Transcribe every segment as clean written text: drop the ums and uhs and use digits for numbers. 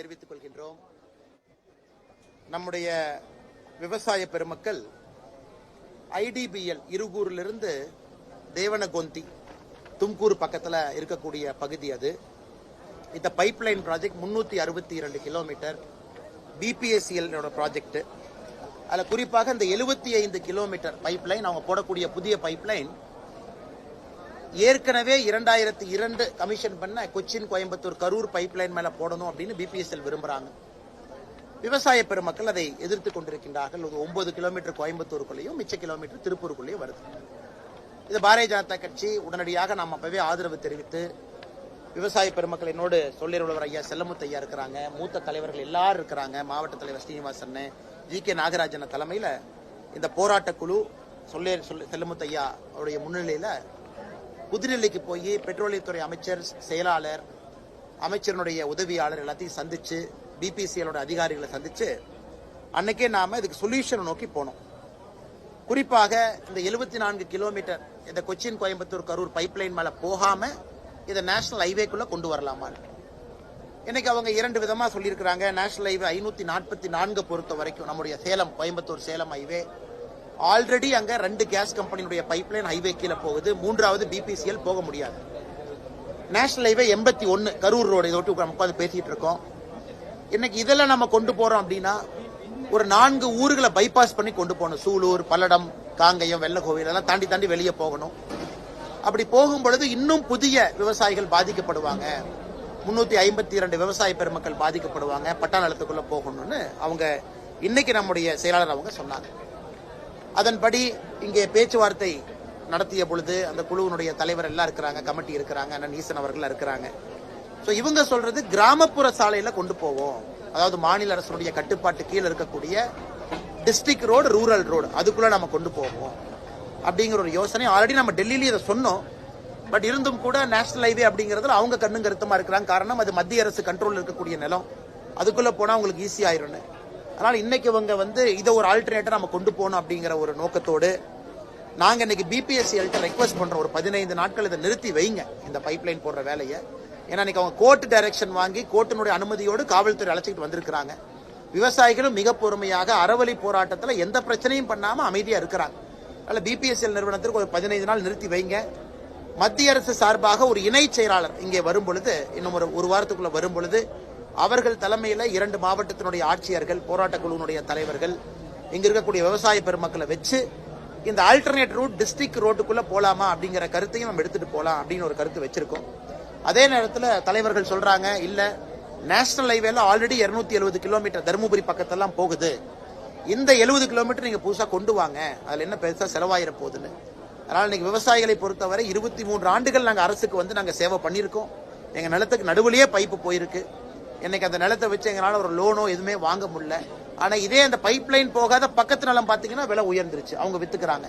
தெரிவித்துக் கொள்கின்றோம். நம்முடைய விவசாய பெருமக்கள் ஐடிபிஎல் இருகூரிலிருந்து தேவனகொந்தி தும்கூர் பக்கத்தில் இருக்கக்கூடிய பகுதி அது. இந்த பைப்லைன் ப்ராஜெக்ட் 362 கிலோமீட்டர் பிபிஎஸ்சிஎல் ப்ராஜெக்ட். அதில் குறிப்பாக இந்த 75 கிலோமீட்டர் பைப்லைன் அவங்க போடக்கூடிய புதிய பைப்லைன் ஏற்கனவே 2002 கமிஷன் பண்ண கொச்சின் கோயம்புத்தூர் கரூர் பைப்லைன் மேல போடணும் அப்படின்னு பிபிஎஸ்எல் விரும்புறாங்க. விவசாய பெருமக்கள் அதை எதிர்த்து கொண்டிருக்கின்றார்கள். 9 கிலோமீட்டர் கோயம்புத்தூருக்குள்ளேயும் மிச்ச கிலோமீட்டர் திருப்பூருக்குள்ளேயும் வருது. இது பாரதிய ஜனதா கட்சி உடனடியாக நாம் அப்பவே ஆதரவு தெரிவித்து விவசாய பெருமக்கள் என்னோடு சொல்லியர் ஐயா செல்லமுத்து ஐயா இருக்கிறாங்க, மூத்த தலைவர்கள் எல்லாரும் இருக்கிறாங்க, மாவட்ட தலைவர் ஸ்ரீனிவாசன், ஜி.கே. நாகராஜன் தலைமையில இந்த போராட்ட குழு சொல்லியர் செல்லமுத்து ஐயா அவருடைய முன்னிலையில புதுடெல்லிக்கு போய் பெட்ரோலியத்துறை அமைச்சர், செயலாளர், அமைச்சருடைய உதவியாளர் எல்லாத்தையும் சந்திச்சு பிபிசிஎலோட அதிகாரிகளை சந்திச்சு அன்னைக்கே நாம இதுக்கு சொல்யூஷன் நோக்கி போனோம். குறிப்பாக இந்த 74 கிலோமீட்டர் இந்த கொச்சின் கோயம்புத்தூர் கரூர் பைப்லைன் மேல போகாம இதை நேஷனல் ஹைவேக்குள்ள கொண்டு வரலாமா. இன்னைக்கு அவங்க 2 விதமா சொல்லியிருக்கிறாங்க. நேஷனல் ஹைவே 544 பொறுத்த வரைக்கும் நம்முடைய சேலம் கோயம்புத்தூர் சேலம் ஹைவே ஆல்ரெடி அங்க 2 கேஸ் கம்பெனியுடைய பைப்லைன் ஹைவே கீழே போகுது. 3வது பிபிசிஎல் போக முடியாது. நேஷனல் ஹைவே 81 கரூர் ரோடு, இதை விட்டு நம்ம உட்காந்து பேசிட்டு இருக்கோம். இன்னைக்கு இதெல்லாம் நம்ம கொண்டு போறோம் அப்படின்னா ஒரு 4 ஊர்களை பைபாஸ் பண்ணி கொண்டு போகணும். சூலூர், பல்லடம், காங்கயம், வெள்ளக்கோவில் எல்லாம் தாண்டி தாண்டி வெளியே போகணும். அப்படி போகும் பொழுது இன்னும் புதிய விவசாயிகள் பாதிக்கப்படுவாங்க. 352 விவசாய பெருமக்கள் பாதிக்கப்படுவாங்க. பட்டா நிலத்துக்குள்ள போகணும்னு அவங்க இன்னைக்கு நம்முடைய செயலாளர் அவங்க சொன்னாங்க. அதன்படி இங்கே பேச்சுவார்த்தை நடத்திய பொழுது அந்த குழுவினுடைய தலைவர் எல்லாம் இருக்கிறாங்க, கமிட்டி இருக்கிறாங்க, அண்ணன் ஈசன் அவர்கள் இருக்கிறாங்க. ஸோ இவங்க சொல்றது கிராமப்புற சாலையில கொண்டு போவோம், அதாவது மாநில அரசுடைய கட்டுப்பாட்டு கீழே இருக்கக்கூடிய டிஸ்ட்ரிக்ட் ரோடு, ரூரல் ரோடு அதுக்குள்ள நம்ம கொண்டு போவோம் அப்படிங்கிற ஒரு யோசனை. ஆல்ரெடி நம்ம டெல்லியில இதை சொன்னோம். பட் இருந்தும் கூட நேஷனல் ஹைவே அப்படிங்கறதுல அவங்க கண்ணும் கருத்துமா இருக்கிறாங்க. காரணம் அது மத்திய அரசு கண்ட்ரோல் இருக்கக்கூடிய நிலம், அதுக்குள்ள போனா உங்களுக்கு ஈஸி ஆயிரும். அதனால இன்னைக்கு இவங்க இதை ஒரு ஆல்டர்னேட்டர் நம்ம கொண்டு போகணும் அப்படிங்கிற ஒரு நோக்கத்தோடு நாங்க இன்னைக்கு பிபிஎஸ்சிஎல்ட்ட ரெக்வஸ்ட் பண்றோம், ஒரு 15 நாட்கள் இதை நிறுத்தி வைங்க இந்த பைப்லைன் போடுற வேலையை. ஏன்னா இன்னைக்கு அவங்க கோர்ட் டைரக்ஷன் வாங்கி கோர்ட்டினுடைய அனுமதியோடு காவல்துறை அழைச்சிட்டு வந்திருக்கிறாங்க. விவசாயிகளும் மிக பொறுமையாக அறவழி போராட்டத்தில் எந்த பிரச்சனையும் பண்ணாம அமைதியா இருக்கிறாங்க. அதனால பிபிஎஸ்சிஎல் நிறுவனத்திற்கு ஒரு 15 நாள் நிறுத்தி வைங்க. மத்திய அரசு சார்பாக ஒரு இணை செயலாளர் இங்கே வரும் பொழுது, இன்னும் ஒரு வாரத்துக்குள்ள வரும் பொழுது அவர்கள் தலைமையில 2 மாவட்டத்தினுடைய ஆட்சியர்கள், போராட்ட குழுவினுடைய தலைவர்கள், இங்க இருக்கக்கூடிய விவசாய பெருமக்களை வச்சு இந்த ஆல்டர்னேட் ரூட் டிஸ்ட்ரிக்ட் ரோட்டுக்குள்ள போலாமா அப்படிங்கிற கருத்தையும் நம்ம எடுத்துட்டு போலாம் அப்படின்னு ஒரு கருத்து வச்சிருக்கோம். அதே நேரத்தில் தலைவர்கள் சொல்றாங்க, இல்ல நேஷனல் ஹைவேல ஆல்ரெடி 270 கிலோமீட்டர் தருமபுரி பக்கத்தெல்லாம் போகுது, இந்த 70 கிலோமீட்டர் நீங்க புதுசா கொண்டு வாங்க, அதுல என்ன பெருசா செலவாயிர போகுதுன்னு. அதனால இன்னைக்கு விவசாயிகளை பொறுத்தவரை 23 ஆண்டுகள் நாங்க அரசுக்கு நாங்க சேவை பண்ணியிருக்கோம். எங்க நிலத்துக்கு நடுவுலயே பைப்பு போயிருக்கு. இன்னைக்கு அந்த நிலத்தை வச்சு எங்களால ஒரு லோனோ எதுவுமே வாங்க முடியல. ஆனா இதே அந்த பைப்லைன் போகாத பக்கத்து நிலம் பாத்தீங்கன்னா விலை உயர்ந்துருச்சு, அவங்க வித்துக்கிறாங்க.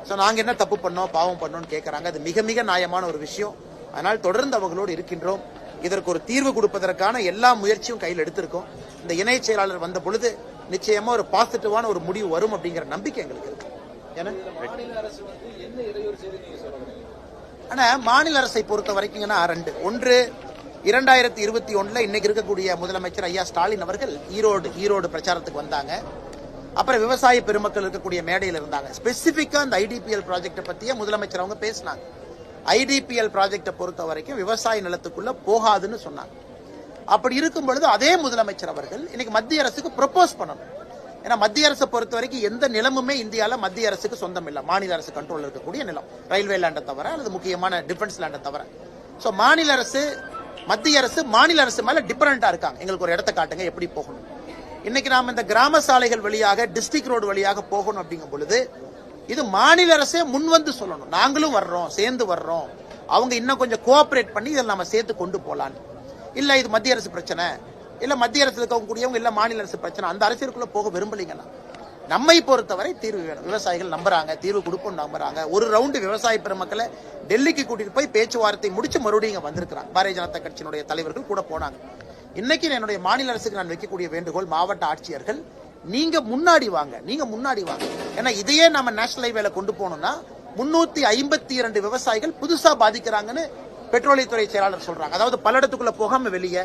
சோ நாங்க என்ன தப்பு பண்ணோம், பாவம் பண்ணோம்னு கேட்கறாங்க. அது மிக மிக நியாயமான ஒரு விஷயம். அதனால் தொடர்ந்து அவர்களோடு இருக்கின்றோம். இதற்கு ஒரு தீர்வு கொடுப்பதற்கான எல்லா முயற்சியும் கையில் எடுத்திருக்கோம். இந்த இணை செயலாளர் வந்த பொழுது நிச்சயமா ஒரு பாசிட்டிவான ஒரு முடிவு வரும் அப்படிங்கிற நம்பிக்கை எங்களுக்கு இருக்கு. ஆனா மாநில அரசை பொறுத்த வரைக்கும் 2 ஒன்று 2021 இன்னைக்கு இருக்கக்கூடிய முதலமைச்சர் ஐயா ஸ்டாலின் அவர்கள் ஈரோடு பிரச்சாரத்துக்கு வந்தாங்க. அப்புறம் விவசாய பெருமக்கள் இருக்கக்கூடிய மேடையில் இருந்தாங்க. ஸ்பெசிபிக்கா அந்த ஐடிபிஎல் ப்ராஜெக்டை பத்தியே முதலமைச்சர் அவங்க பேசினாங்க. ஐடிபிஎல் ப்ராஜெக்டை பொறுத்த வரைக்கும் விவசாய நிலத்துக்குள்ள போகாதுன்னு சொன்னாங்க. அப்படி இருக்கும் பொழுது அதே முதலமைச்சர் அவர்கள் இன்னைக்கு மத்திய அரசுக்கு ப்ரொபோஸ் பண்ணணும். ஏன்னா மத்திய அரசை பொறுத்த வரைக்கும் எந்த நிலமுமே இந்தியாவில் மத்திய அரசுக்கு சொந்தம் இல்லை. மாநில அரசு கண்ட்ரோல் இருக்கக்கூடிய நிலம், ரயில்வே லேண்டை தவிர அல்லது முக்கியமான டிஃபென்ஸ் லேண்டை தவிர. ஸோ மாநில அரசு, மத்திய அரசு மாநில அரசு மேல டிபெண்டா இருக்காங்க. எங்களுக்கு ஒரு இடத்தை காட்டுங்க, எப்படி போகணும். இன்னைக்கு நாம இந்த கிராம சாலைகள் வழியாக டிஸ்ட்ரிக்ட் ரோடு வழியாக போகணும் அப்படிங்கும் பொழுது இது மாநில அரசே முன்வந்து சொல்லணும், நாங்களும் வர்றோம், சேர்ந்து வர்றோம், அவங்க இன்னும் கொஞ்சம் கோஆபரேட் பண்ணி இதில் நம்ம சேர்த்து கொண்டு போலான்னு. இல்ல இது மத்திய அரசு பிரச்சனை, இல்ல மத்திய அரசு இருக்கக்கூடியவங்க இல்ல மாநில அரசு பிரச்சனை, அந்த அரசியலுக்குள்ள போக விரும்பலீங்கன்னா நம்மை பொறுத்தவரை தீர்வு வேணும். விவசாயிகள் நம்புறாங்க, தீர்வு கொடுப்போம் நம்புறாங்க. ஒரு ரவுண்டு விவசாய பெருமக்களை டெல்லிக்கு கூட்டிட்டு போய் பேச்சுவார்த்தை முடிச்சு மறுபடியும் இங்க வந்திருக்கிறாங்க. பாரதிய ஜனதா கட்சியினுடைய தலைவர்கள் கூட போனாங்க. இன்னைக்கு என்னுடைய மாநில அரசுக்கு நான் வைக்கக்கூடிய வேண்டுகோள், மாவட்ட ஆட்சியர்கள் நீங்க முன்னாடி வாங்க, ஏன்னா இதையே நம்ம நேஷனல் ஹைவேல கொண்டு போனோம்னா 352 விவசாயிகள் புதுசா பாதிக்கிறாங்கன்னு பெட்ரோலியத்துறை செயலாளர் சொல்றாங்க. அதாவது பல்லடத்துக்குள்ள போகாம வெளியே,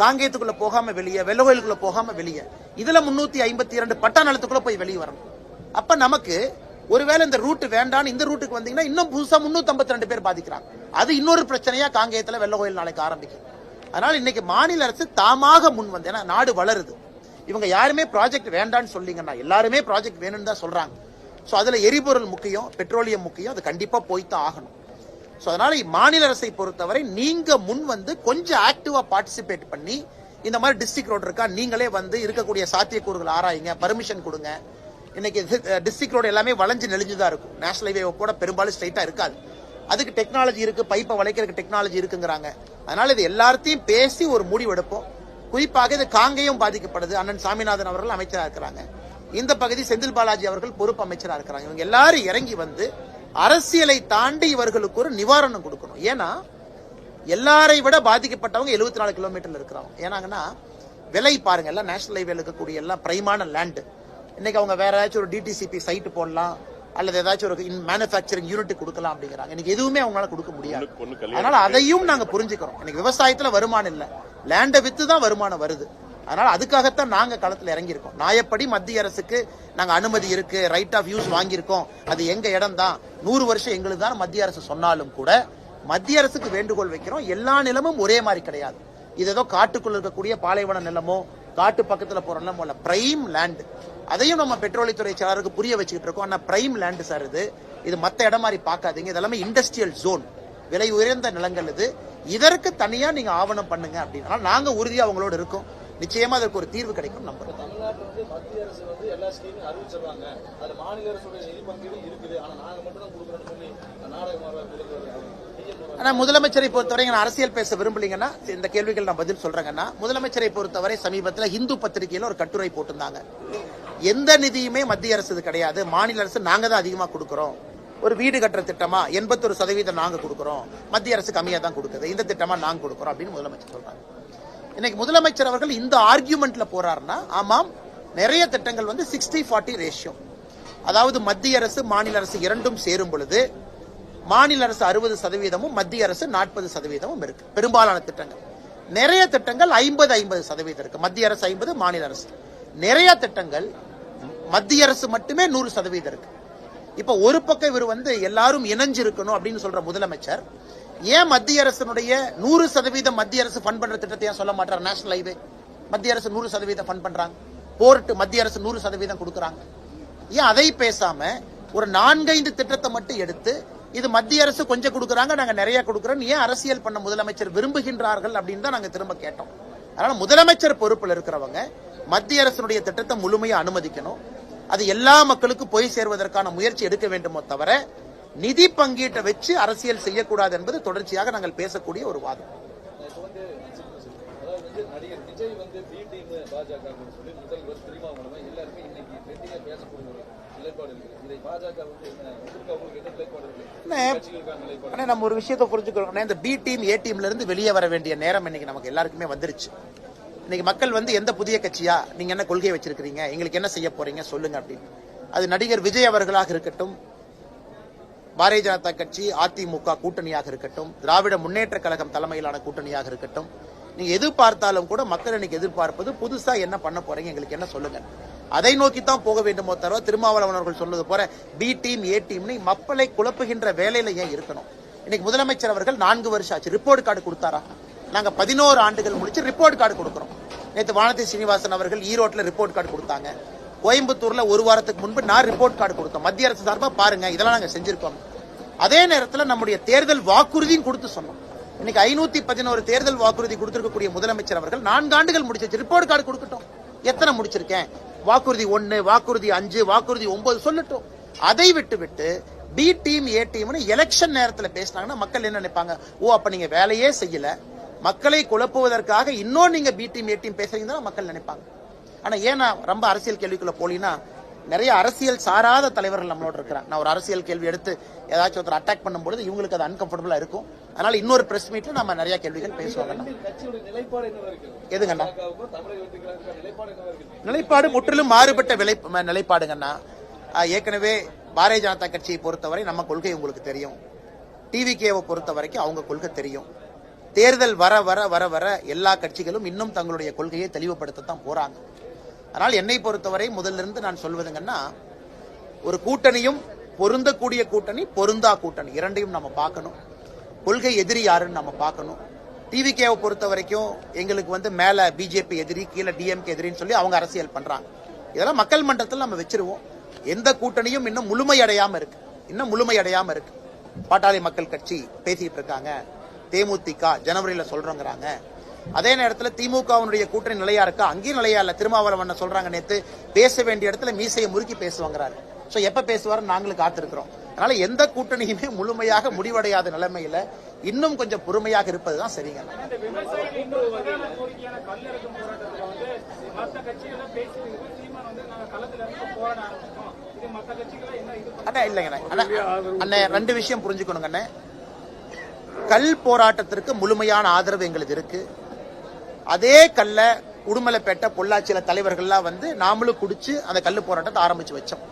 காங்கேயத்துக்குள்ள போகாம வெளியே, வெள்ளகோயிலுக்குள்ள போகாம வெளியே, இதுல 352 பட்டா நிலத்துக்குள்ள போய் வெளியே வரணும். அப்ப நமக்கு ஒருவேளை இந்த ரூட் வேண்டாம், இந்த ரூட்டுக்கு வந்தீங்கன்னா இன்னும் புதுசா 352 பேர் பாதிக்கிறாங்க. அது இன்னொரு பிரச்சனையா காங்கேயத்துல வெள்ளகோயில் நாளைக்கு ஆரம்பிக்கும். அதனால இன்னைக்கு மாநில அரசு தாமாக முன் வந்து, ஏன்னா நாடு வளருது, இவங்க யாருமே ப்ராஜெக்ட் வேண்டான்னு சொல்லிங்கன்னா எல்லாருமே ப்ராஜெக்ட் வேணும்னு தான் சொல்றாங்க. சோ அதுல எரிபொருள் முக்கியம், பெட்ரோலியம் முக்கியம், அது கண்டிப்பா போய்தான் ஆகணும். சோ அதனால மாநில அரசை பொறுத்தவரை நீங்க முன் வந்து கொஞ்சம் ஆக்டிவா பார்ட்டிசிபேட் பண்ணி, இந்த மாதிரி டிஸ்ட்ரிக்ட் ரோடு இருக்கா, நீங்களே வந்து இருக்கக்கூடிய சாத்தியக்கூறுகள் ஆராயுங்க, பர்மிஷன் கொடுங்க. இன்னைக்கு டிஸ்ட்ரிக்ட் ரோடு எல்லாமே வளைஞ்சு நெளிஞ்சுதான் இருக்கும். நேஷனல் ஹைவே கூட பெரும்பாலும் ஸ்ட்ரைட்டா இருக்காது. அதுக்கு டெக்னாலஜி இருக்கு, பைப்பை வளைக்கிறதுக்கு டெக்னாலஜி இருக்குங்கிறாங்க. அதனால இது எல்லாத்தையும் பேசி ஒரு முடிவு எடுப்போம். குறிப்பாக இது காங்கேயம் பாதிக்கப்படுது. அண்ணன் சாமிநாதன் அவர்கள் அமைச்சராக இருக்கிறாங்க. இந்த பகுதி செந்தில் பாலாஜி அவர்கள் பொறுப்பு அமைச்சராக இருக்கிறாங்க. இவங்க எல்லாரும் இறங்கி வந்து அரசியலை தாண்டி இவர்களுக்கு ஒரு நிவாரணம் கொடுக்கணும். ஏன்னா எல்லாரை விட பாதிக்கப்பட்டவங்க 74 கிலோமீட்டர்ல இருக்கிறாங்க. ஏன்னாங்கன்னா விலை பாருங்க, எல்லாம் நேஷனல் ஹைவேல இருக்கக்கூடிய எல்லாம் பிரைமான லேண்ட். இன்னைக்கு அவங்க வேற ஏதாச்சும் ஒரு டிடிசிபி சைட் போடலாம், அல்லது ஏதாச்சும் ஒரு மேனுஃபேக்சரிங் யூனிட் கொடுக்கலாம் அப்படிங்கிறாங்க. இன்னைக்கு எதுவுமே அவங்களால கொடுக்க முடியாது. அதனால அதையும் நாங்க புரிஞ்சுக்கிறோம். இன்னைக்கு விவசாயத்துல வருமானம் இல்ல, லேண்டை வித்து தான் வருமானம் வருது. அதனால அதுக்காகத்தான் நாங்க களத்துல இறங்கி இருக்கோம். நியாயப்படி மத்திய அரசுக்கு நாங்க அனுமதி இருக்கு, ரைட் ஆஃப் யூஸ் வாங்கியிருக்கோம், அது எங்க இடம் தான், 100 வருஷம் எங்களுக்கு தான் மத்திய அரசு சொன்னாலும் கூட மத்திய அரசுக்கு வேண்டுகோள் வைக்கிறோம். எல்லா நிலமும் ஒரே மாதிரி கிடையாது. இது ஏதோ காட்டுக்குள்ள இருக்கக்கூடிய பாலைவன நிலமோ காட்டு பக்கத்துல போற நிலமோ இல்ல, பிரைம் லேண்ட். அதையும் நம்ம பெட்ரோலியத்துறை செயலருக்கு புரிய வச்சுக்கிட்டு இருக்கோம். ஆனா பிரைம் லேண்ட் சார், இது மத்த இடம் மாதிரி பார்க்காதீங்க, இதெல்லாமே இண்டஸ்ட்ரியல் ஜோன், விலை உயர்ந்த நிலங்கள். இதற்கு தனியா நீங்க ஆவணம் பண்ணுங்க அப்படின்னா நாங்க உறுதியா அவங்களோட இருக்கோம். நிச்சயமா அதற்கு ஒரு தீர்வு கிடைக்கும் நம்புறோம். தமிழ்நாட்டில் மத்திய அரசு எல்லா ஸ்கீமும் அறிவிச்சிருவாங்க, அது மாநில அரசுடைய நிதி பங்கீடும் இருக்குது, ஆனா நாங்க மட்டும் தான் கொடுக்குறோம்னு சொல்லி ஆனா முதலமைச்சரை பொறுத்தவரை நான் அரசியல் பேச விரும்பலீங்கன்னா இந்த கேள்விகள் நான் பதில் சொல்றேங்கன்னா, முதலமைச்சரை பொறுத்தவரை சமீபத்தில் இந்து பத்திரிகையில ஒரு கட்டுரை போட்டிருந்தாங்க. எந்த நிதியுமே மத்திய அரசு கிடையாது, மாநில அரசு நாங்க தான் அதிகமா கொடுக்கிறோம். ஒரு வீடு கட்டுற திட்டமா 81% நாங்க கொடுக்கிறோம், மத்திய அரசு கம்மியா தான் கொடுக்குது, இந்த திட்டமா நாங்க கொடுக்கிறோம் அப்படின்னு முதலமைச்சர் சொல்றாங்க. இன்னைக்கு முதலமைச்சர் அவர்கள் இந்த ஆர்கியூமெண்ட்ல போறாருன்னா, ஆமாம் நிறைய திட்டங்கள் 60-40 ரேஷியோ, அதாவது மத்திய அரசு மாநில அரசு இரண்டும் சேரும் பொழுது மாநில அரசு 60%, மத்திய அரசு 40% இருக்கு. பெரும்பாலான திட்டங்கள், நிறைய திட்டங்கள் 50-50% இருக்கு. மத்திய அரசு 50, மாநில அரசு. நிறைய திட்டங்கள் மத்திய அரசு மட்டுமே 100% இருக்கு. இப்ப ஒரு பக்கம் இவர் எல்லாரும் இணைஞ்சு இருக்கணும் அப்படின்னு சொல்ற முதலமைச்சர் ஏன் மத்திய அரசுடைய 100% மத்திய அரசு ஃபண்ட் பண்ற திட்டத்தை சொல்ல மாட்டார்? நேஷனல் ஹைவே மத்திய அரசு 100% ஃபண்ட் பண்றாங்க, போர்ட் மத்திய அரசு 100% கொடுக்கறாங்க. ஏன் அதை பேசாம ஒரு 4-5 திட்டத்தை மட்டும் எடுத்து இது மத்திய அரசு கொஞ்சம் கொடுக்கறாங்க, நாங்க நிறைய கொடுக்கறோம், ஏன் அரசியல் பண்ண முதலமைச்சர் விரும்புகின்றார்கள் அப்படின்னு தான் நாங்க திரும்ப கேட்டோம். அதனால முதலமைச்சர் பொறுப்பில் இருக்கிறவங்க மத்திய அரசுடைய திட்டத்தை முழுமையா அனுமதிக்கணும். அது எல்லா மக்களுக்கும் போய் சேர்வதற்கான முயற்சி எடுக்க வேண்டுமோ தவிர நிதி பங்கீட்டை வச்சு அரசியல் செய்யக்கூடாது என்பது தொடர்ச்சியாக நாங்கள் பேசக்கூடிய ஒரு வாதம். நடிகர் விஜய் பி டீம் பாஜக சொல்லி முதல்வர் திருமாவளவன் எல்லாருமே இன்னைக்கு ட்ரெண்டிங்கா பேசக்கூடிய ஒரு நிலைப்பாடு இருக்கு. இதை பாஜக என்ன நிலைப்பாடு இருக்கு? நம்ம ஒரு விஷயத்தை புரிஞ்சுக்கணும். இந்த பி டீம் ஏ டீம்ல இருந்து வெளியே வர வேண்டிய நேரம் இன்னைக்கு நமக்கு எல்லாருக்குமே வந்துருச்சு. இன்னைக்கு மக்கள் எந்த புதிய கட்சியா, நீங்க என்ன கொள்கை வச்சிருக்கீங்க, எங்களுக்கு என்ன செய்ய போறீங்க சொல்லுங்க அப்படின்னு. அது நடிகர் விஜய் அவர்களாக இருக்கட்டும், பாரதிய ஜனதா கட்சி அதிமுக கூட்டணியாக இருக்கட்டும், திராவிட முன்னேற்ற கழகம் தலைமையிலான கூட்டணியாக இருக்கட்டும், நீங்க எது பார்த்தாலும் கூட மக்கள் இன்னைக்கு எதிர்பார்ப்பது புதுசா என்ன பண்ண போறீங்க, எங்களுக்கு என்ன சொல்லுங்க. அதை நோக்கித்தான் போக வேண்டுமோ தவிர திருமாவளவன் அவர்கள் சொன்னது போல பி டீம் ஏ டீம் மக்களை குழப்புகின்ற வேலையில ஏன் இருக்கணும்? இன்னைக்கு முதலமைச்சர் அவர்கள் 4 வருஷம் ஆச்சு, ரிப்போர்ட் கார்டு கொடுத்தாரா? நாங்க 11 ஆண்டுகள் முடிச்சு ரிப்போர்ட் கார்டு கொடுக்கிறோம். நேற்று வானதி சீனிவாசன் அவர்கள் ஈரோட்ல ரிப்போர்ட் கார்டு கொடுத்தாங்க. கோயம்புத்தூர்ல ஒரு வாரத்துக்கு முன்பு நான் ரிப்போர்ட் கார்டு கொடுத்தோம். மத்திய அரசு சார்பா பாருங்க இதெல்லாம் நாங்க செஞ்சிருக்கோம். அதே நேரத்தில் நம்முடைய தேர்தல் வாக்குறுதியும் கொடுத்து சொன்னோம். இன்னைக்கு 511 தேர்தல் வாக்குறுதி கொடுத்திருக்கக்கூடிய முதலமைச்சர் அவர்கள் 4 ஆண்டுகள் முடிச்சிருச்சு, ரிப்போர்ட் கார்டு கொடுக்கட்டும். எத்தனை முடிச்சிருக்கேன், வாக்குறுதி 1, வாக்குறுதி 5, வாக்குறுதி 9 சொல்லட்டும். அதை விட்டு B team A team election நேரத்தில் பேசினாங்கன்னா மக்கள் என்ன நினைப்பாங்க? ஓ அப்ப நீங்க வேலையே செய்யல, மக்களை குழப்புவதற்காக இன்னும் நீங்க பி டீம் ஏ டீம் பேசுறீங்கன்னா மக்கள் நினைப்பாங்க. ஆனா ஏன்னா ரொம்ப அரசியல் கேள்விக்குள்ள போலீங்கன்னா நிறைய அரசியல் சாராத தலைவர்கள் நம்மளோட இருக்கிறாங்க. நான் ஒரு அரசியல் கேள்வி எடுத்து ஏதாச்சும் ஒருத்தர் அட்டாக் பண்ணும்போது இவங்களுக்கு அது அன்கம்ஃபர்டபுளா இருக்கும். அதனால இன்னொரு பிரஸ் மீட்ல நம்ம நிறைய கேள்விகள் பேசுவாங்க. எதுங்கண்ணா நிலைப்பாடு முற்றிலும் மாறுபட்ட நிலைப்பாடுங்கண்ணா. ஏற்கனவே பாரதிய ஜனதா கட்சியை பொறுத்தவரை நம்ம கொள்கை உங்களுக்கு தெரியும், டிவிகேவை பொறுத்த வரைக்கும் அவங்க கொள்கை தெரியும், தேர்தல் வர வர வர வர எல்லா கட்சிகளும் இன்னும் தங்களுடைய கொள்கையை தெளிவுபடுத்தத்தான் போறாங்க. அதனால் என்னை பொறுத்தவரை முதலிருந்து நான் சொல்வதுங்கன்னா, ஒரு கூட்டணியும் பொருந்தக்கூடிய கூட்டணி, பொருந்தா கூட்டணி இரண்டையும் நம்ம பார்க்கணும். கொள்கை எதிரி யாருன்னு நம்ம பார்க்கணும். டிவிகேவை பொறுத்த வரைக்கும் எங்களுக்கு மேல பிஜேபி எதிரி, கீழே டிஎம்கே எதிரின்னு சொல்லி அவங்க அரசியல் பண்றாங்க. இதெல்லாம் மக்கள் மன்றத்தில் நம்ம வச்சிருவோம். எந்த கூட்டணியும் இன்னும் முழுமையடையாம இருக்கு. பாட்டாளி மக்கள் கட்சி பேசிட்டு இருக்காங்க, தேமுதிக ஜனவரியில சொல்றோங்கிறாங்க. அதே நேரத்தில் திமுகவுடைய கூட்டணி நிலையா இருக்கா? அங்கேயும் நிலையா இல்ல. திருமாவளவன் சொல்றாங்க, நேத்து பேச வேண்டிய இடத்துல மீசையை முறுக்கி பேசுவாங்கிறாரு. சோ எப்ப பேசுவாரு நாங்களும் காத்திருக்கிறோம். அதனால எந்த கூட்டணியுமே முழுமையாக முடிவடையாத நிலைமையில இன்னும் கொஞ்சம் பொறுமையாக இருப்பதுதான் சரிங்க. இல்லைங்க, ரெண்டு விஷயம் புரிஞ்சுக்கணுங்க. கல் போராட்டத்திற்கு முழுமையான ஆதரவு எங்களுக்கு இருக்கு. அதே கல்ல உடுமலைப்பேட்டை, பொள்ளாச்சியில தலைவர்கள்லாம் நாமளும் குடிச்சு அந்த கல்லு போராட்டத்தை ஆரம்பிச்சு வச்சோம்.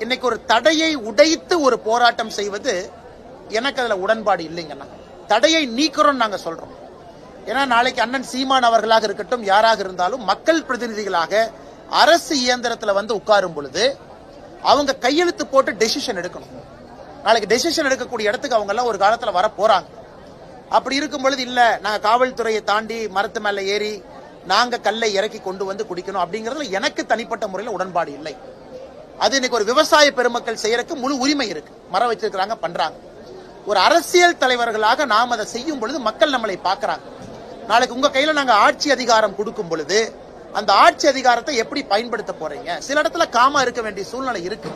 இன்னைக்கு ஒரு தடையை உடைத்து ஒரு போராட்டம் செய்வது எனக்கு அதுல உடன்பாடு இல்லைங்கன்னா, தடையை நீக்கிறோம் நாங்க சொல்றோம். ஏன்னா நாளைக்கு அண்ணன் சீமான் அவர்களாக இருக்கட்டும், யாராக இருந்தாலும் மக்கள் பிரதிநிதிகளாக அரசு இயந்திரத்துல உட்காரும் பொழுது அவங்க கையெழுத்து போட்டு டெசிஷன் எடுக்கணும். நாளைக்கு டெசிஷன் எடுக்கக்கூடிய இடத்துக்கு அவங்க எல்லாம் ஒரு காலத்துல வர போறாங்க. அப்படி இருக்கும் பொழுது இல்ல நாங்க காவல்துறையை தாண்டி மரத்து மேல ஏறி நாங்க கல்லை இறக்கி கொண்டு குடிக்கணும் அப்படிங்கறதுல எனக்கு தனிப்பட்ட முறையில் உடன்பாடு இல்லை. அது இன்னைக்கு ஒரு விவசாய பெருமக்கள் செய்யறதுக்கு முழு உரிமை இருக்கு. மரம் வச்சிருக்கிறாங்க, பண்றாங்க. ஒரு அரசியல் தலைவர்களாக நாம் அதை செய்யும் பொழுது மக்கள் நம்மளை பார்க்கறாங்க. நாளைக்கு உங்க கையில நாங்க ஆட்சி அதிகாரம் கொடுக்கும் பொழுது அந்த ஆட்சி அதிகாரத்தை எப்படி பயன்படுத்த போறீங்க? சில இடத்துல காமா இருக்க வேண்டிய சூழ்நிலை இருக்கு.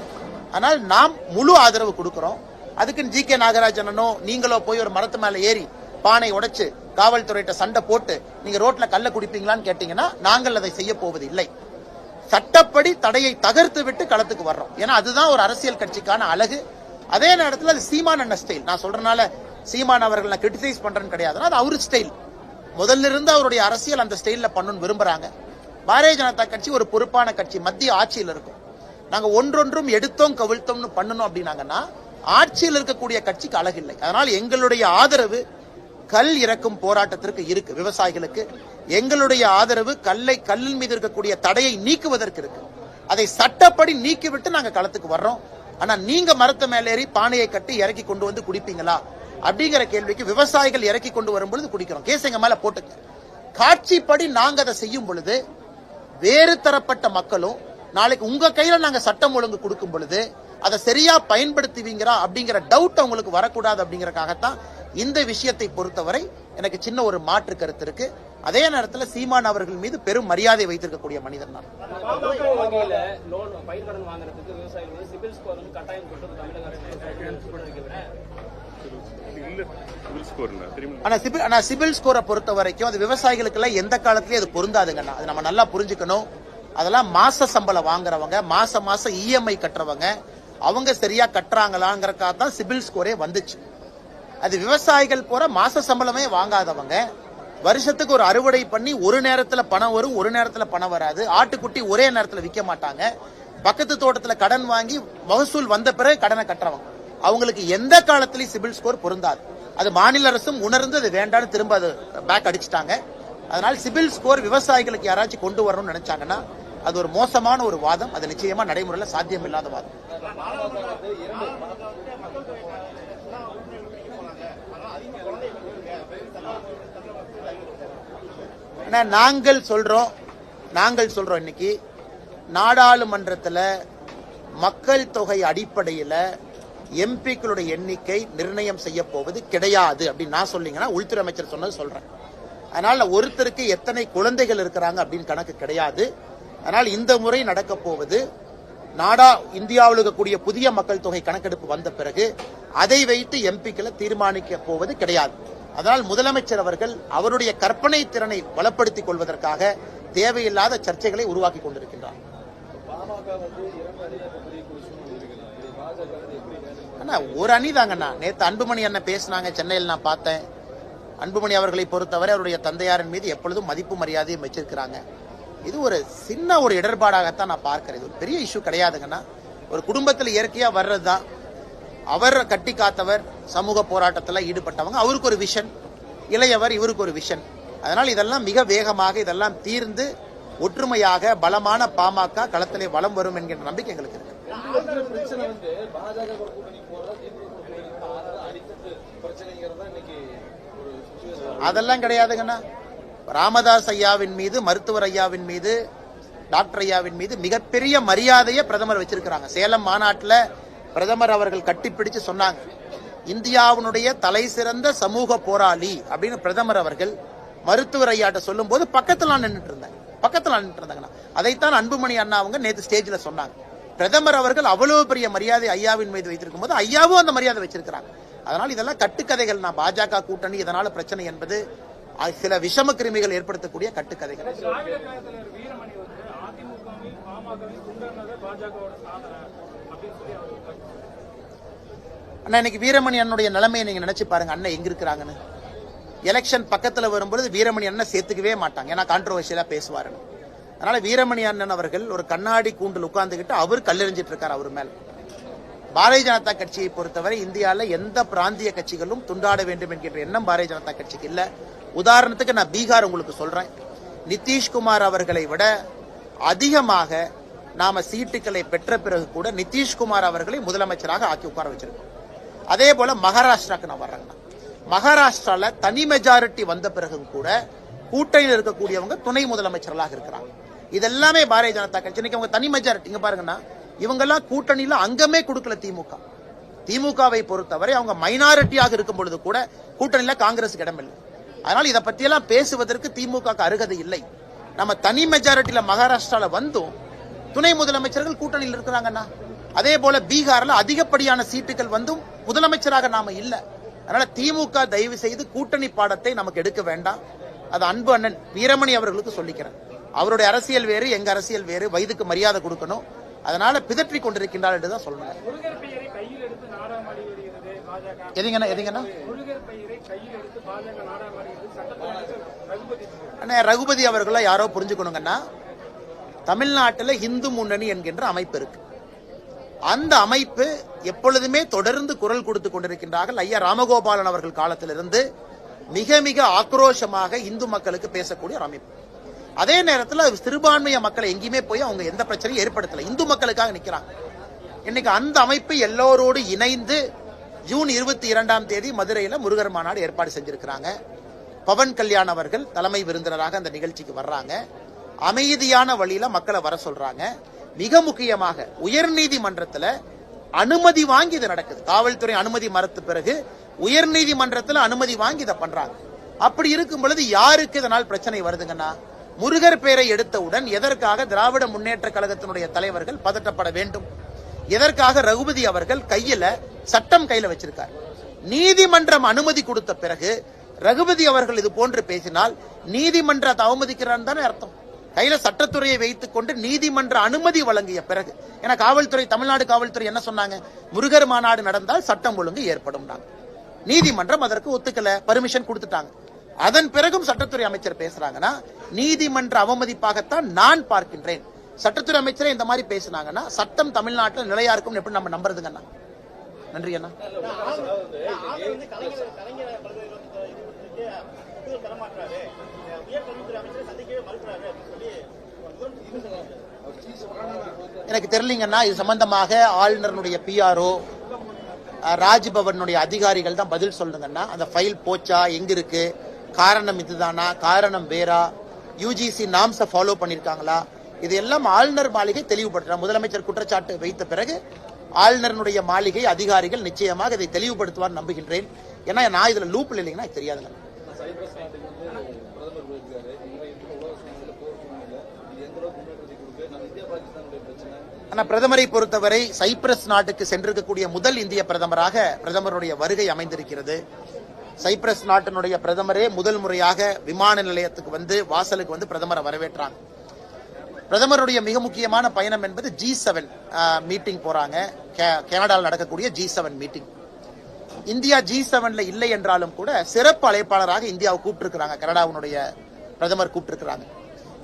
ஆனால் நாம் முழு ஆதரவு கொடுக்கிறோம். அதுக்கு ஜி.கே. நாகராஜனோ நீங்களோ போய் ஒரு மரத்து மேல ஏறி பானை உடைச்சு காவல்துறையிட்ட சண்டை போட்டு நீங்க ரோட்ல கல்ல குடிப்பீங்களான்னு கேட்டீங்கன்னா நாங்கள் அதை செய்ய போவது இல்லை. சட்டப்படி தடையை தகர்த்து விட்டு களத்துக்கு வர்றோம். ஏன்னா அதுதான் ஒரு அரசியல் கட்சிக்கான அழகு. அதே நேரத்தில் அது சீமான் அண்ணன் ஸ்டைல். நான் சொல்றதுனால சீமான் அவர்கள் நான் கிரிட்டிசைஸ் பண்றேன்னு கிடையாது. அது அவரு ஸ்டைல். முதல்ல இருந்து அவருடைய அரசியல் அந்த ஸ்டைல்ல பண்ணணும்னு விரும்புறாங்க. பாரதிய ஜனதா கட்சி ஒரு பொறுப்பான கட்சி, மத்திய ஆட்சியில் இருக்கும். நாங்க ஒன்றொன்றும் எடுத்தோம் கவிழ்த்தோம்னு பண்ணணும் அப்படின்னாங்கன்னா ஆட்சியில் இருக்கக்கூடிய கட்சிக்கு அழகு இல்லை. அதனால் எங்களுடைய ஆதரவு கல் இறக்கும் போராட்டத்திற்கு இருக்கு. விவசாயிகளுக்கு எங்களுடைய ஆதரவு கல்லின் மீது இருக்கக்கூடிய தடையை நீக்குவதற்கு இருக்கு. அதை சட்டப்படி நீக்கிவிட்டு நாங்க களத்துக்கு வர்றோம். ஆனா நீங்க மரத்த மேல ஏறி பானையை கட்டி இறக்கி கொண்டு குடிப்பீங்களா அப்படிங்கிற கேள்விக்கு விவசாயிகள் இறக்கி கொண்டு வரும் பொழுது குடிக்கிறோம். கேஸ் எங்க மேல போட்டுங்க. காட்சிப்படி நாங்க அதை செய்யும் பொழுது வேறு தரப்பட்ட மக்களும் நாளைக்கு உங்க கையில நாங்க சட்டம் ஒழுங்கு கொடுக்கும் பொழுது அதை சரியா பயன்படுத்துவீங்களா அப்படிங்கிற டவுட் அவங்களுக்கு வரக்கூடாது அப்படிங்கறக்காகத்தான் இந்த விஷயத்தை பொறுத்தவரை எனக்கு சின்ன ஒரு மாற்று கருத்து இருக்கு. அதே நேரத்தில் சீமான் அவர்கள் மீது பெரும் மரியாதை வைத்திருக்கக்கூடிய மனிதன் நான். ஆனா சிபில் ஸ்கோரை பொறுத்த வரைக்கும் அது விவசாயிகளுக்கு எல்லாம் எந்த காலத்திலயும் அது பொருந்தாதுங்கண்ணா. அது நம்ம நல்லா புரிஞ்சுக்கணும். அதெல்லாம் மாச சம்பளம் வாங்குறவங்க, மாசம் இஎம்ஐ கட்டுறவங்க, அவங்க சரியா கட்டுறாங்களாங்கிறக்காக தான் சிபில் ஸ்கோரே வந்துச்சு. அது விவசாயிகள் போற மாச சம்பளமே வாங்காதவங்க, வருஷத்துக்கு ஒரு அறுவடை பண்ணி ஒரு நேரத்துல பணம் வரும், ஒரு நேரத்துல பணம் வராது, ஆட்டுக்குட்டி ஒரே நேரத்துல விற்க மாட்டாங்க, பக்கத்து தோட்டத்துல கடன் வாங்கி மகசூல் வந்த பிறகு கடனை கட்டுறவங்க, அவங்களுக்கு எந்த காலத்திலயும் சிபில் ஸ்கோர் பொருந்தாது. அது மாநில அரசும் உணர்ந்து அது வேண்டான்னு திரும்ப அது பேக் அடிச்சுட்டாங்க. அதனால சிபில் ஸ்கோர் விவசாயிகளுக்கு யாராச்சும் கொண்டு வரணும்னு நினைச்சாங்கன்னா அது ஒரு மோசமான ஒரு வாதம். அது நிச்சயமா நடைமுறையில் சாத்தியம் இல்லாத வாதம். நாங்கள் சொல்றோம் இன்னைக்கு நாடாளுமன்றத்தில் மக்கள் தொகை அடிப்படையில் எம்பிக்களுடைய எண்ணிக்கை நிர்ணயம் செய்ய போவது கிடையாது அப்படின்னு நான் சொல்லிங்கன்னா உள்துறை அமைச்சர் சொன்னது சொல்றேன். அதனால ஒருத்தருக்கு எத்தனை குழந்தைகள் இருக்கிறாங்க அப்படின்னு கணக்கு கிடையாது. அதனால் இந்த முறை நடக்க போவது இந்தியாவில் இருக்கக்கூடிய புதிய மக்கள் தொகை கணக்கெடுப்பு வந்த பிறகு அதை வைத்து எம்பிக்களை தீர்மானிக்க போவது கிடையாது. அதனால் முதலமைச்சர் அவர்கள் அவருடைய கற்பனை திறனை வளப்படுத்திக் கொள்வதற்காக தேவையில்லாத சர்ச்சைகளை உருவாக்கி கொண்டிருக்கின்றார். ஒரு அணி தாங்கண்ணா. நேற்று அன்புமணி அண்ணன் பேசினாங்க சென்னையில், நான் பார்த்தேன். அன்புமணி அவர்களை பொறுத்தவரை அவருடைய தந்தையாரின் மீது எப்பொழுதும் மதிப்பு மரியாதையும் வச்சிருக்கிறாங்க. இது ஒரு சின்ன ஒரு இடர்பாடாகத்தான் நான் பார்க்கிறேன். இது ஒரு பெரிய இஷ்யூ கிடையாதுங்கன்னா. ஒரு குடும்பத்தில் இயற்கையா வர்றதுதான். அவர் கட்டி காத்தவர், சமூக போராட்டத்தில் ஈடுபட்டவங்க, அவருக்கு ஒரு விஷன், இளையவர், இவருக்கு ஒரு விஷன். அதனால் இதெல்லாம் மிக வேகமாக இதெல்லாம் தீர்ந்து ஒற்றுமையாக பலமான பாமக களத்திலே வலம் வரும் என்கின்ற நம்பிக்கை எங்களுக்கு இருக்கு. பிரச்சனை வந்து பாஜக கூட்டணி போறதா அடித்தட்டு பிரச்சனைங்கிறதா இன்னைக்கு ஒரு சுச்சுவேஷன். அதெல்லாம் கிடையாதுங்கண்ணா. ராமதாஸ் ஐயாவின் மீது, மருத்துவர் ஐயாவின் மீது, டாக்டர் ஐயாவின் மீது மிகப்பெரிய மரியாதையை பிரதமர் வச்சிருக்கிறாங்க. சேலம் மாநாட்டில் பிரதமர் அவர்கள் கட்டிப்பிடிச்சு சொன்னாங்க, இந்தியாவினுடைய தலை சிறந்த சமூக போராளி அப்படின்னு பிரதமர் அவர்கள் மருத்துவர் ஐயாட்ட சொல்லும் போது பக்கத்தில் நின்றுட்டு இருந்தாங்க. அதைத்தான் அன்புமணி அண்ணா அவங்க நேற்று ஸ்டேஜில் சொன்னாங்க. பிரதமர் அவர்கள் அவ்வளவு பெரிய மரியாதை ஐயாவின் மீது வைத்திருக்கும் போது ஐயாவும் அந்த மரியாதை வச்சிருக்கிறாங்க. அதனால் இதெல்லாம் கட்டுக்கதைகள். நான் பாஜக கூட்டணி இதனால பிரச்சனை என்பது சில விஷம கிருமிகள் ஏற்படுத்தக்கூடிய கட்டுக்கதைகள். அண்ணா, இன்னைக்கு வீரமணி அண்ணனுடைய நிலைமையை நீங்க நினைச்சு பாருங்க. அண்ணன் எங்க இருக்கிறாங்கன்னு. எலெக்ஷன் பக்கத்துல வரும்பொழுது வீரமணி அண்ணன் சேர்த்துக்கவே மாட்டாங்க, ஏன்னா கான்ட்ரோவர்சியலா பேசுவாருன்னு. அதனால வீரமணி அண்ணன் அவர்கள் ஒரு கண்ணாடி கூண்டில் உட்கார்ந்துகிட்டு அவர் கல்லெறிஞ்சிட்டு இருக்காரு அவர் மேல. பாரதிய ஜனதா கட்சியை பொறுத்தவரை இந்தியாவில் எந்த பிராந்திய கட்சிகளும் துண்டாட வேண்டும் என்கின்ற எண்ணம் பாரதிய ஜனதா கட்சிக்கு இல்ல. உதாரணத்துக்கு நான் பீகார் உங்களுக்கு சொல்றேன். நிதிஷ்குமார் அவர்களை விட அதிகமாக நாம சீட்டுகளை பெற்ற பிறகு கூட நிதிஷ்குமார் அவர்களை முதலமைச்சராக ஆக்கி உட்கார வச்சிருக்கோம். அதே போல மகாராஷ்டிராக்கு நான் வர்றேன். மகாராஷ்டிரால தனி மெஜாரிட்டி வந்த பிறகும் கூட கூட்டணியில் இருக்கக்கூடியவங்க துணை முதலமைச்சர்களாக இருக்கிறாங்க. இதெல்லாமே பாரதிய ஜனதா கட்சி. இன்னைக்கு அவங்க தனி மெஜாரிட்டி இங்க பாருங்கன்னா, இவங்கெல்லாம் கூட்டணியில அங்கமே கொடுக்கல. திமுகவை பொறுத்தவரை அவங்க மைனாரிட்டியாக இருக்கும் பொழுது கூட கூட்டணியில காங்கிரஸுக்கு இடமில்லை. அதனால இதை பத்தியெல்லாம் பேசுவதற்கு திமுக அருகதை இல்லை. நம்ம தனி மெஜாரிட்டியில மகாராஷ்டிரால வந்தும் துணை முதலமைச்சர்கள் கூட்டணியில் இருக்கிறாங்கன்னா, அதே போல பீகார்ல அதிகப்படியான சீட்டுகள் வந்தும் முதலமைச்சராக நாம இல்ல. அதனால திமுக தயவு செய்து கூட்டணி பாடத்தை நமக்கு எடுக்க வேண்டாம். அது அன்பு அண்ணன் வீரமணி அவர்களுக்கு சொல்லிக்கிறேன். அவருடைய அரசியல் வேறு, எங்க அரசியல் வேறு. வயதுக்கு மரியாதை கொடுக்கணும். அதனால பிதற்றி கொண்டிருக்கின்றார் என்றுதான் சொல்லணும். ரகுபதி அவர்கள யாரோ புரிஞ்சுக்கணுங்கன்னா, தமிழ்நாட்டில் இந்து முன்னணி என்கின்ற அமைப்பு இருக்கு. அந்த அமைப்பு எப்பொழுதுமே தொடர்ந்து குரல் கொடுத்து கொண்டிருக்கின்றார்கள். ஐயா ராமகோபாலன் அவர்கள் காலத்திலிருந்து மிக மிக ஆக்ரோஷமாக இந்து மக்களுக்கு பேசக்கூடிய ஒரு அமைப்பு. அதே நேரத்தில் சிறுபான்மைய மக்களை எங்கேயுமே போய் அவங்க எந்த பிரச்சனையும் ஏற்படுத்தல, இந்து மக்களுக்காக நிக்கிறாங்க. இன்னைக்கு அந்த அமைப்பு எல்லோரோடு இணைந்து ஜூன் 22ஆம் தேதி மதுரையில் முருகர் மாநாடு ஏற்பாடு செஞ்சிருக்கிறாங்க. பவன் கல்யாண் அவர்கள் தலைமை விருந்தினராக அந்த நிகழ்ச்சிக்கு வர்றாங்க. அமைதியான வழியில மக்களை வர சொல்றாங்க. மிக முக்கியமாக உயர்நீதிமன்றத்தில் அனுமதி வாங்கி இது நடக்குது. காவல்துறை அனுமதி மறுத்த பிறகு உயர்நீதிமன்றத்தில் அனுமதி வாங்கி இதை பண்றாங்க. அப்படி இருக்கும் பொழுது யாருக்கு இதனால் பிரச்சனை வருதுங்கன்னா, முருகர் பெயரை எடுத்தவுடன் எதற்காக திராவிட முன்னேற்ற கழகத்தினுடைய தலைவர்கள் பதட்டப்பட வேண்டும்? எதற்காக ரகுபதி அவர்கள் சட்டம் கையில வச்சிருக்கார்? நீதிமன்றம் அனுமதி கொடுத்த பிறகு ரகுபதி அவர்கள் இது போன்று பேசினால் நீதிமன்றத்தை அவமதிக்கிறார் தானே அர்த்தம். கையில சட்டத்துறையை வைத்துக் கொண்டு நீதிமன்ற அனுமதி வழங்கிய பிறகு, ஏன்னா காவல்துறை, தமிழ்நாடு காவல்துறை என்ன சொன்னாங்க, முருகர் மாநாடு நடந்தால் சட்டம் ஒழுங்கு ஏற்படும். நீதிமன்றம் அதற்கு ஒத்துக்கல, பர்மிஷன் கொடுத்துட்டாங்க. அதன் பிறகும் சட்டத்துறை அமைச்சர் பேசுறாங்கன்னா நீதிமன்ற அவமதிப்பாகத்தான் நான் பார்க்கின்றேன். சட்டத்துறை அமைச்சரே இந்த மாதிரி பேசினாங்கன்னா சட்டம் தமிழ்நாட்டில் நிலையா இருக்கும் எப்படி நம்ம நம்புறதுங்கண்ணா? நன்றி அண்ணா. எனக்கு தெரியலீங்கன்னா, இது சம்பந்தமாக ஆளுநருடைய பிஆர்ஓ, ராஜ்பவனுடைய அதிகாரிகள் தான் பதில் சொல்லுங்கன்னா. அந்த ஃபைல் போச்சா, எங்க இருக்கு, காரணம் இதுதானா, காரணம் வேறா, யூஜிசி நாம்ஸை ஃபாலோ பண்ணிருக்காங்களா, இது எல்லாம் ஆளுநர் மாளிகை தெளிவுபடுத்துறாங்க. முதலமைச்சர் குற்றச்சாட்டு வைத்த பிறகு ஆளுநருடைய மாளிகை அதிகாரிகள் நிச்சயமாக இதை தெளிவுபடுத்துவார் நம்புகின்றேன். ஏன்னா நான் இதுல லூப்ல இல்லைங்கன்னா தெரியாதுங்க. ஆனா பிரதமரை பொறுத்தவரை சைப்ரஸ் நாட்டுக்கு சென்றிருக்கக்கூடிய முதல் இந்திய பிரதமராக பிரதமருடைய வருகை அமைந்திருக்கிறது. சைப்ரஸ் நாட்டினுடைய பிரதமரே முதல் முறையாக விமான நிலையத்துக்கு வந்து வாசலுக்கு வந்து பிரதமரை வரவேற்றாங்க. பிரதமருடைய மிக முக்கியமான பயணம் என்பது G7 மீட்டிங் போறாங்க. கனடாவில் நடக்கக்கூடிய G7 மீட்டிங். இந்தியா G7ல இல்லை என்றாலும் கூட சிறப்பு அழைப்பாளராக இந்தியாவை கூப்பிட்டிருக்கிறாங்க. கனடாவுடைய பிரதமர் கூப்பிட்டிருக்கிறாங்க.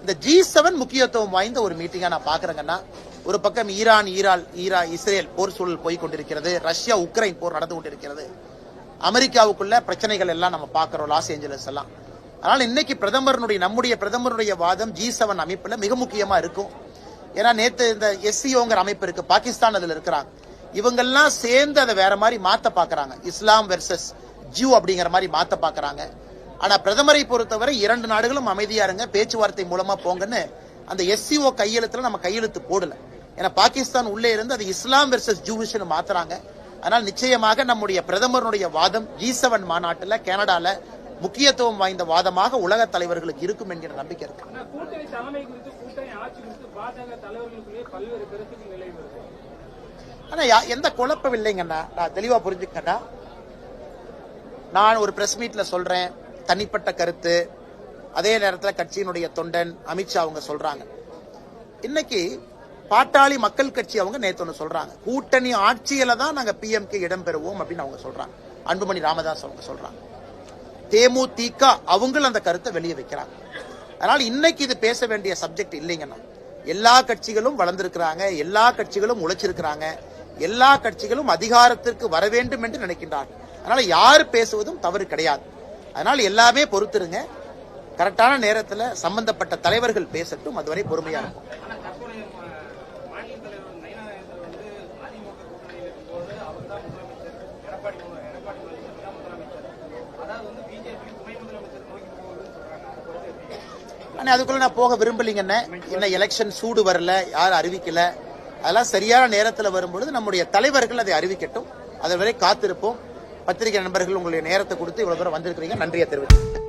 இந்த G7 முக்கியத்துவம் வாய்ந்த ஒரு மீட்டிங்கா நான் பாக்குறேங்கன்னா, ஒரு பக்கம் இஸ்ரேல் போர் சூழல் போய் கொண்டிருக்கிறது, ரஷ்யா உக்ரைன் போர் நடந்து கொண்டிருக்கிறது. அமெரிக்காவுக்குள்ள பிரச்சனைகள் எல்லாம் நம்ம பார்க்கிறோம், லாஸ் ஏஞ்சலஸ் எல்லாம். அதனால இன்னைக்கு நம்முடைய பிரதமருடைய வாதம் G7 அமைப்புல மிக முக்கியமா இருக்கும். ஏன்னா நேத்து இந்த SCOங்கிற அமைப்பு இருக்கு, பாகிஸ்தான் அதுல இருக்கிறாங்க. இவங்கெல்லாம் சேர்ந்து அதை வேற மாதிரி மாத்த பாக்குறாங்க, இஸ்லாம் வெர்சஸ் ஜூ அப்படிங்கிற மாதிரி மாத்த பாக்குறாங்க. ஆனா பிரதமரை பொறுத்தவரை 2 நாடுகளும் அமைதியா இருங்க, பேச்சுவார்த்தை மூலமா போங்கன்னு அந்த SCO கையெழுத்துல நம்ம கையெழுத்து போடல. ஏன்னா பாகிஸ்தான் உள்ளே இருந்து அது இஸ்லாம் வெர்சஸ் ஜூவிஷ்னு மாத்துறாங்க. அதனால் நிச்சயமாக நம்முடைய பிரதமருடைய வாதம் G7 மாநாட்டுல கனடால முக்கியத்துவம் வாய்ந்த வாதமாக உலக தலைவர்களுக்கு இருக்கும் என்கிற நம்பிக்கை இருக்கு. கூட்டணி தலைமை குறித்து, கூட்டணி ஆட்சி குறித்து பாஜக தலைவர்களுக்குள்ளே பல்வேறு கருத்துக்கள் நிலை வருது. ஆனா எந்த குழப்பம் இல்லைங்கண்ணா, நான் தெளிவா புரிஞ்சுக்கண்ணா. நான் ஒரு பிரஸ் மீட்ல சொல்றேன் தனிப்பட்ட கருத்து, அதே நேரத்தில் கட்சியினுடைய தொண்டன் அமித்ஷா அவங்க சொல்றாங்க. இன்னைக்கு பாட்டாளி மக்கள் கட்சி அவங்க நேத்து ஒன்று சொல்றாங்க, கூட்டணி ஆட்சியில தான் நாங்க PMK இடம் பெறுவோம் அப்படின்னு அவங்க சொல்றாங்க. அன்புமணி ராமதாஸ் அவங்க சொல்றாங்க. தேமுதிக அவங்களும் அந்த கருத்தை வெளியே வைக்கிறாங்க. அதனால இன்னைக்கு இது பேச வேண்டிய சப்ஜெக்ட் இல்லைங்கண்ணா. எல்லா கட்சிகளும் வளர்ந்திருக்கிறாங்க, எல்லா கட்சிகளும் உழைச்சிருக்கிறாங்க, எல்லா கட்சிகளும் அதிகாரத்திற்கு வர வேண்டும் என்று நினைக்கின்றார்கள். அதனால யார் பேசுவதும் தவறு கிடையாது. அதனால எல்லாமே பொறுத்திருங்க, கரெக்டான நேரத்தில் சம்பந்தப்பட்ட தலைவர்கள் பேசட்டும், அதுவரை பொறுமையா இருக்கும். அதுக்குள்ள நான் போக விரும்பலீங்கன்னு. என்ன எலெக்ஷன் சூடு வரல, யாரும் அறிவிக்கல. அதெல்லாம் சரியான நேரத்தில் வரும்பொழுது நம்முடைய தலைவர்கள் அதை அறிவிக்கட்டும், அதுவரை காத்திருப்போம். பத்திரிகை நண்பர்கள் உங்களுடைய நேரத்தை கொடுத்து இவ்வளவு தூரம் வந்திருக்கிறீங்க, நன்றியை தெரிவித்து